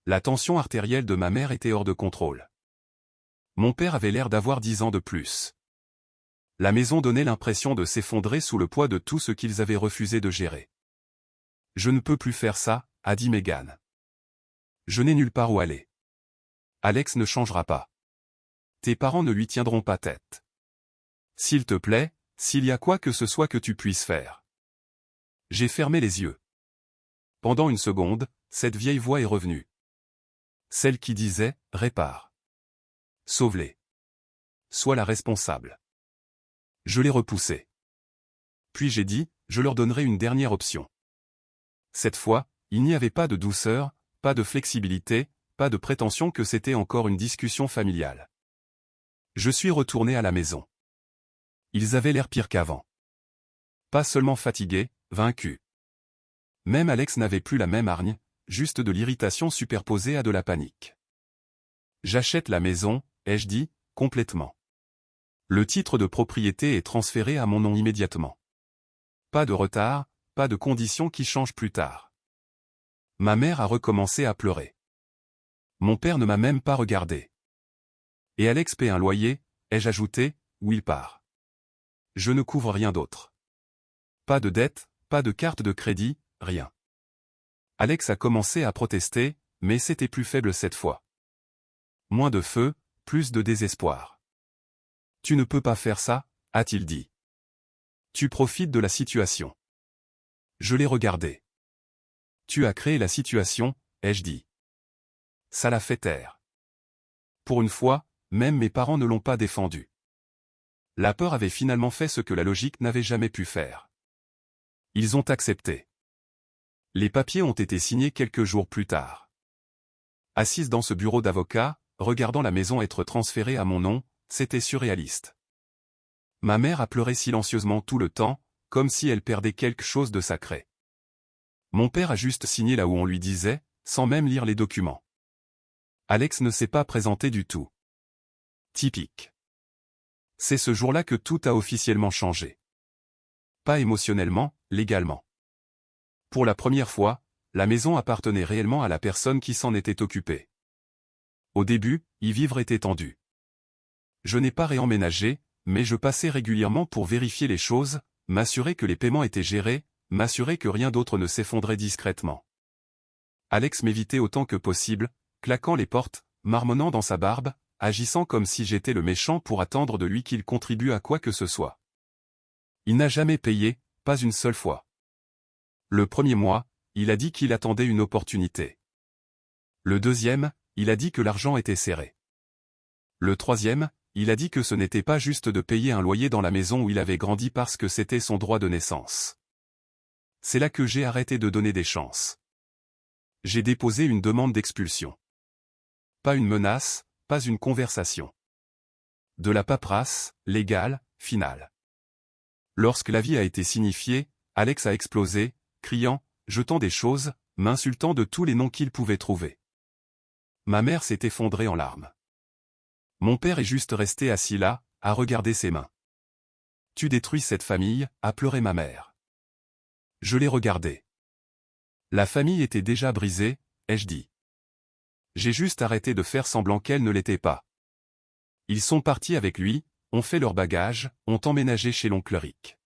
La tension artérielle de ma mère était hors de contrôle. Mon père avait l'air d'avoir 10 ans de plus. La maison donnait l'impression de s'effondrer sous le poids de tout ce qu'ils avaient refusé de gérer. Je ne peux plus faire ça, a dit Megan. Je n'ai nulle part où aller. Alex ne changera pas. Tes parents ne lui tiendront pas tête. S'il te plaît, s'il y a quoi que ce soit que tu puisses faire. J'ai fermé les yeux. Pendant une seconde, cette vieille voix est revenue. Celle qui disait, répare. Sauve-les. Sois la responsable. Je l'ai repoussée. Puis j'ai dit, je leur donnerai une dernière option. Cette fois, il n'y avait pas de douceur, pas de flexibilité, pas de prétention que c'était encore une discussion familiale. Je suis retourné à la maison. Ils avaient l'air pire qu'avant. Pas seulement fatigués, vaincus. Même Alex n'avait plus la même hargne, juste de l'irritation superposée à de la panique. J'achète la maison, ai-je dit, complètement. Le titre de propriété est transféré à mon nom immédiatement. Pas de retard, pas de conditions qui changent plus tard. Ma mère a recommencé à pleurer. Mon père ne m'a même pas regardé. Et Alex paie un loyer, ai-je ajouté, où il part. Je ne couvre rien d'autre. Pas de dette, pas de carte de crédit, rien. Alex a commencé à protester, mais c'était plus faible cette fois. Moins de feu, plus de désespoir. Tu ne peux pas faire ça, a-t-il dit. Tu profites de la situation. Je l'ai regardé. Tu as créé la situation, ai-je dit. Ça l'a fait taire. Pour une fois, même mes parents ne l'ont pas défendu. La peur avait finalement fait ce que la logique n'avait jamais pu faire. Ils ont accepté. Les papiers ont été signés quelques jours plus tard. Assise dans ce bureau d'avocat, regardant la maison être transférée à mon nom, c'était surréaliste. Ma mère a pleuré silencieusement tout le temps, comme si elle perdait quelque chose de sacré. Mon père a juste signé là où on lui disait, sans même lire les documents. Alex ne s'est pas présenté du tout. Typique. C'est ce jour-là que tout a officiellement changé. Pas émotionnellement, légalement. Pour la première fois, la maison appartenait réellement à la personne qui s'en était occupée. Au début, y vivre était tendu. Je n'ai pas réemménagé, mais je passais régulièrement pour vérifier les choses, m'assurer que les paiements étaient gérés, m'assurer que rien d'autre ne s'effondrait discrètement. Alex m'évitait autant que possible, claquant les portes, marmonnant dans sa barbe, agissant comme si j'étais le méchant pour attendre de lui qu'il contribue à quoi que ce soit. Il n'a jamais payé, pas une seule fois. Le premier mois, il a dit qu'il attendait une opportunité. Le deuxième, il a dit que l'argent était serré. Le troisième, il a dit que ce n'était pas juste de payer un loyer dans la maison où il avait grandi parce que c'était son droit de naissance. C'est là que j'ai arrêté de donner des chances. J'ai déposé une demande d'expulsion. Pas une menace, pas une conversation. De la paperasse, légale, finale. Lorsque l'avis a été signifié, Alex a explosé, criant, jetant des choses, m'insultant de tous les noms qu'il pouvait trouver. Ma mère s'est effondrée en larmes. Mon père est juste resté assis là, à regarder ses mains. Tu détruis cette famille, a pleuré ma mère. Je l'ai regardé. La famille était déjà brisée, ai-je dit. J'ai juste arrêté de faire semblant qu'elle ne l'était pas. Ils sont partis avec lui, ont fait leur bagage, ont emménagé chez l'oncle Rick.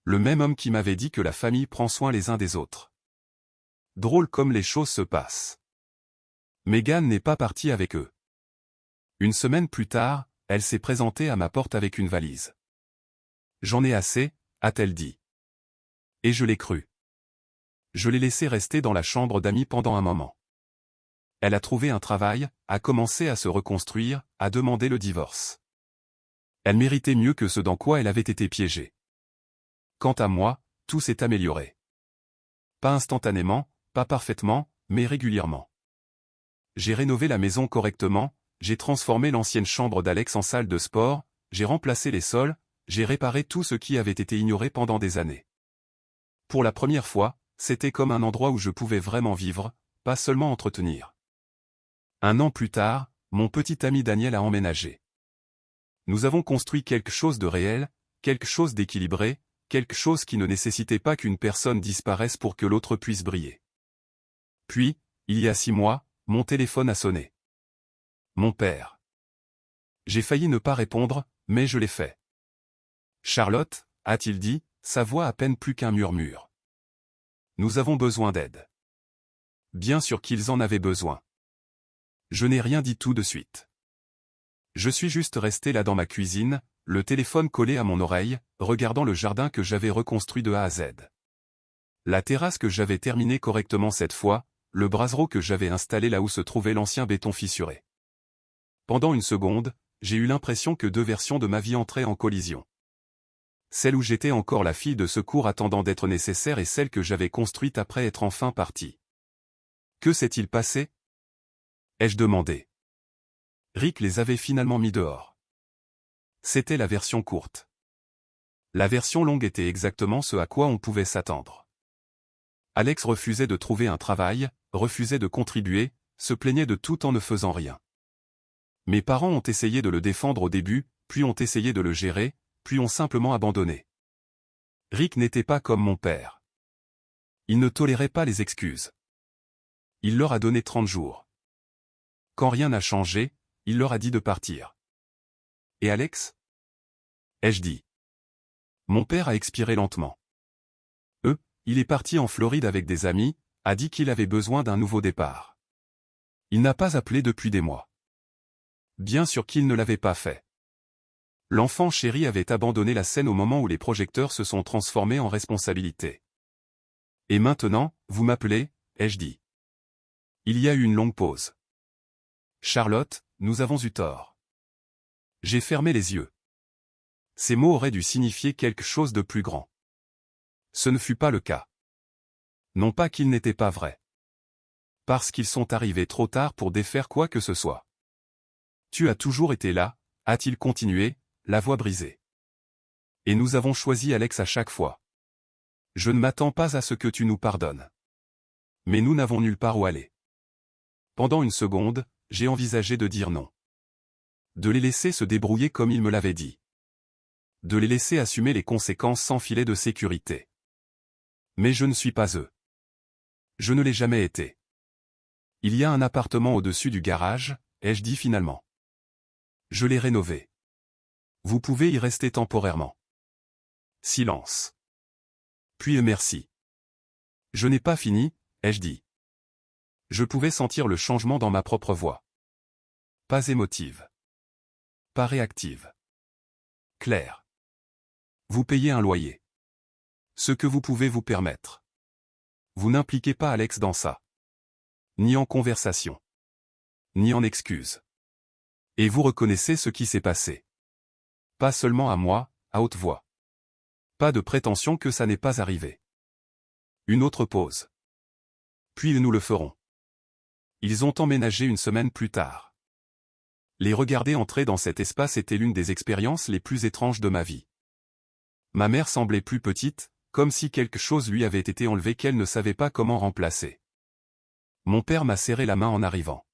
Le même homme qui m'avait dit que la famille prend soin les uns des autres. Drôle comme les choses se passent. Meghan n'est pas partie avec eux. Une semaine plus tard, elle s'est présentée à ma porte avec une valise. J'en ai assez, a-t-elle dit. Et je l'ai cru. Je l'ai laissée rester dans la chambre d'amis pendant un moment. Elle a trouvé un travail, a commencé à se reconstruire, a demandé le divorce. Elle méritait mieux que ce dans quoi elle avait été piégée. Quant à moi, tout s'est amélioré. Pas instantanément, pas parfaitement, mais régulièrement. J'ai rénové la maison correctement, j'ai transformé l'ancienne chambre d'Alex en salle de sport, j'ai remplacé les sols, j'ai réparé tout ce qui avait été ignoré pendant des années. Pour la première fois, c'était comme un endroit où je pouvais vraiment vivre, pas seulement entretenir. 1 an plus tard, mon petit ami Daniel a emménagé. Nous avons construit quelque chose de réel, quelque chose d'équilibré, quelque chose qui ne nécessitait pas qu'une personne disparaisse pour que l'autre puisse briller. Puis, il y a 6 mois, mon téléphone a sonné. Mon père. J'ai failli ne pas répondre, mais je l'ai fait. Charlotte, a-t-il dit, sa voix à peine plus qu'un murmure. Nous avons besoin d'aide. Bien sûr qu'ils en avaient besoin. Je n'ai rien dit tout de suite. Je suis juste resté là dans ma cuisine, le téléphone collé à mon oreille, regardant le jardin que j'avais reconstruit de A à Z. La terrasse que j'avais terminée correctement cette fois, le brasero que j'avais installé là où se trouvait l'ancien béton fissuré. Pendant une seconde, j'ai eu l'impression que 2 versions de ma vie entraient en collision. Celle où j'étais encore la fille de secours attendant d'être nécessaire et celle que j'avais construite après être enfin parti. Que s'est-il passé? Ai-je demandé. Rick les avait finalement mis dehors. C'était la version courte. La version longue était exactement ce à quoi on pouvait s'attendre. Alex refusait de trouver un travail, refusait de contribuer, se plaignait de tout en ne faisant rien. Mes parents ont essayé de le défendre au début, puis ont essayé de le gérer, puis ont simplement abandonné. Rick n'était pas comme mon père. Il ne tolérait pas les excuses. Il leur a donné 30 jours. Quand rien n'a changé, il leur a dit de partir. Et Alex? Ai-je dit. Mon père a expiré lentement. Il est parti en Floride avec des amis, a dit qu'il avait besoin d'un nouveau départ. Il n'a pas appelé depuis des mois. Bien sûr qu'il ne l'avait pas fait. L'enfant chéri avait abandonné la scène au moment où les projecteurs se sont transformés en responsabilité. Et maintenant, vous m'appelez, ai-je dit. Il y a eu une longue pause. Charlotte, nous avons eu tort. J'ai fermé les yeux. Ces mots auraient dû signifier quelque chose de plus grand. Ce ne fut pas le cas. Non pas qu'ils n'étaient pas vrais. Parce qu'ils sont arrivés trop tard pour défaire quoi que ce soit. Tu as toujours été là, a-t-il continué, la voix brisée. Et nous avons choisi Alex à chaque fois. Je ne m'attends pas à ce que tu nous pardonnes. Mais nous n'avons nulle part où aller. Pendant une seconde, j'ai envisagé de dire non. De les laisser se débrouiller comme il me l'avait dit. De les laisser assumer les conséquences sans filet de sécurité. Mais je ne suis pas eux. Je ne l'ai jamais été. Il y a un appartement au-dessus du garage, ai-je dit finalement. Je l'ai rénové. Vous pouvez y rester temporairement. Silence. Puis merci. Je n'ai pas fini, ai-je dit. Je pouvais sentir le changement dans ma propre voix. Pas émotive. Pas réactive. Claire. Vous payez un loyer. Ce que vous pouvez vous permettre. Vous n'impliquez pas Alex dans ça. Ni en conversation. Ni en excuses. Et vous reconnaissez ce qui s'est passé. Pas seulement à moi, à haute voix. Pas de prétention que ça n'est pas arrivé. Une autre pause. Puis nous le ferons. Ils ont emménagé une semaine plus tard. Les regarder entrer dans cet espace était l'une des expériences les plus étranges de ma vie. Ma mère semblait plus petite, comme si quelque chose lui avait été enlevé qu'elle ne savait pas comment remplacer. Mon père m'a serré la main en arrivant.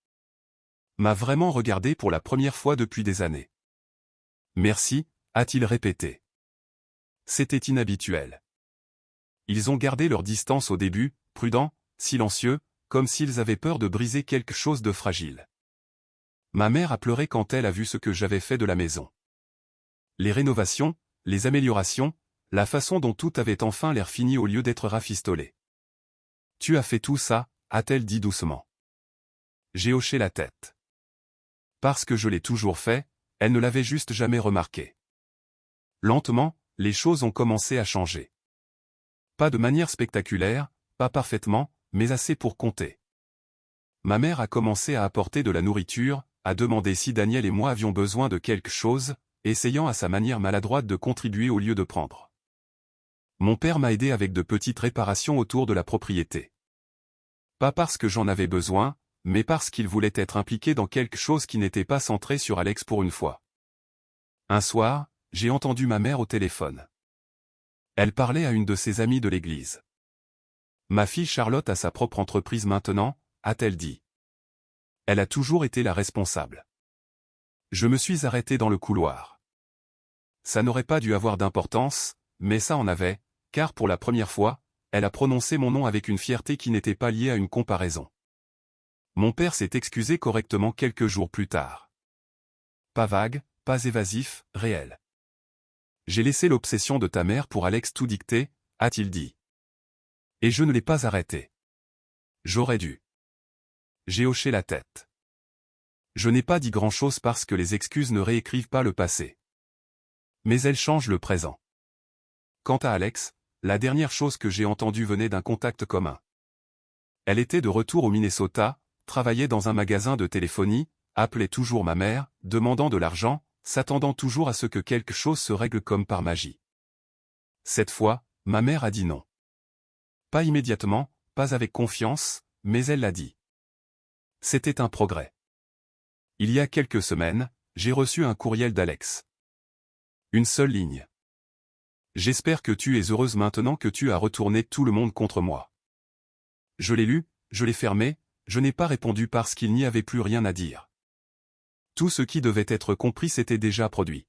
M'a vraiment regardé pour la première fois depuis des années. Merci, a-t-il répété. C'était inhabituel. Ils ont gardé leur distance au début, prudents, silencieux, comme s'ils avaient peur de briser quelque chose de fragile. Ma mère a pleuré quand elle a vu ce que j'avais fait de la maison. Les rénovations, les améliorations, la façon dont tout avait enfin l'air fini au lieu d'être rafistolé. Tu as fait tout ça, a-t-elle dit doucement. J'ai hoché la tête. Parce que je l'ai toujours fait, elle ne l'avait juste jamais remarqué. Lentement, les choses ont commencé à changer. Pas de manière spectaculaire, pas parfaitement, mais assez pour compter. Ma mère a commencé à apporter de la nourriture, à demander si Daniel et moi avions besoin de quelque chose, essayant à sa manière maladroite de contribuer au lieu de prendre. Mon père m'a aidé avec de petites réparations autour de la propriété. Pas parce que j'en avais besoin, mais parce qu'il voulait être impliqué dans quelque chose qui n'était pas centré sur Alex pour une fois. Un soir, j'ai entendu ma mère au téléphone. Elle parlait à une de ses amies de l'église. Ma fille Charlotte a sa propre entreprise maintenant, a-t-elle dit. Elle a toujours été la responsable. Je me suis arrêté dans le couloir. Ça n'aurait pas dû avoir d'importance, mais ça en avait, car pour la première fois, elle a prononcé mon nom avec une fierté qui n'était pas liée à une comparaison. Mon père s'est excusé correctement quelques jours plus tard. Pas vague, pas évasif, réel. J'ai laissé l'obsession de ta mère pour Alex tout dicter, a-t-il dit. Et je ne l'ai pas arrêté. J'aurais dû. J'ai hoché la tête. Je n'ai pas dit grand-chose parce que les excuses ne réécrivent pas le passé. Mais elles changent le présent. Quant à Alex, la dernière chose que j'ai entendue venait d'un contact commun. Elle était de retour au Minnesota, travaillait dans un magasin de téléphonie, appelait toujours ma mère, demandant de l'argent, s'attendant toujours à ce que quelque chose se règle comme par magie. Cette fois, ma mère a dit non. Pas immédiatement, pas avec confiance, mais elle l'a dit. C'était un progrès. Il y a quelques semaines, j'ai reçu un courriel d'Alex. Une seule ligne. J'espère que tu es heureuse maintenant que tu as retourné tout le monde contre moi. Je l'ai lu, je l'ai fermé, je n'ai pas répondu parce qu'il n'y avait plus rien à dire. Tout ce qui devait être compris s'était déjà produit.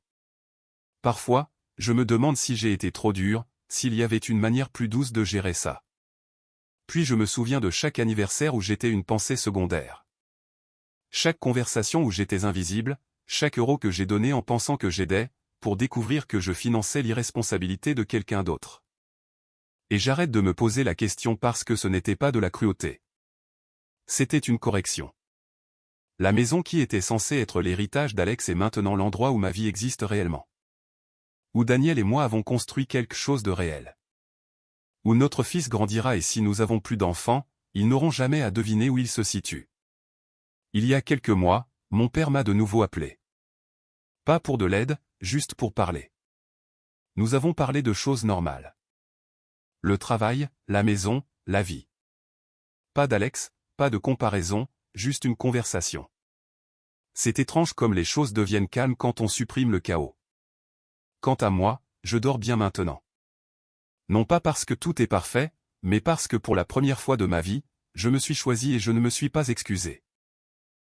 Parfois, je me demande si j'ai été trop dur, s'il y avait une manière plus douce de gérer ça. Puis je me souviens de chaque anniversaire où j'étais une pensée secondaire. Chaque conversation où j'étais invisible, chaque euro que j'ai donné en pensant que j'aidais, pour découvrir que je finançais l'irresponsabilité de quelqu'un d'autre. Et j'arrête de me poser la question parce que ce n'était pas de la cruauté. C'était une correction. La maison qui était censée être l'héritage d'Alex est maintenant l'endroit où ma vie existe réellement. Où Daniel et moi avons construit quelque chose de réel. Où notre fils grandira et si nous avons plus d'enfants, ils n'auront jamais à deviner où il se situe. Il y a quelques mois, mon père m'a de nouveau appelé. Pas pour de l'aide, juste pour parler. Nous avons parlé de choses normales. Le travail, la maison, la vie. Pas d'Alex, pas de comparaison, juste une conversation. C'est étrange comme les choses deviennent calmes quand on supprime le chaos. Quant à moi, je dors bien maintenant. Non pas parce que tout est parfait, mais parce que pour la première fois de ma vie, je me suis choisi et je ne me suis pas excusé.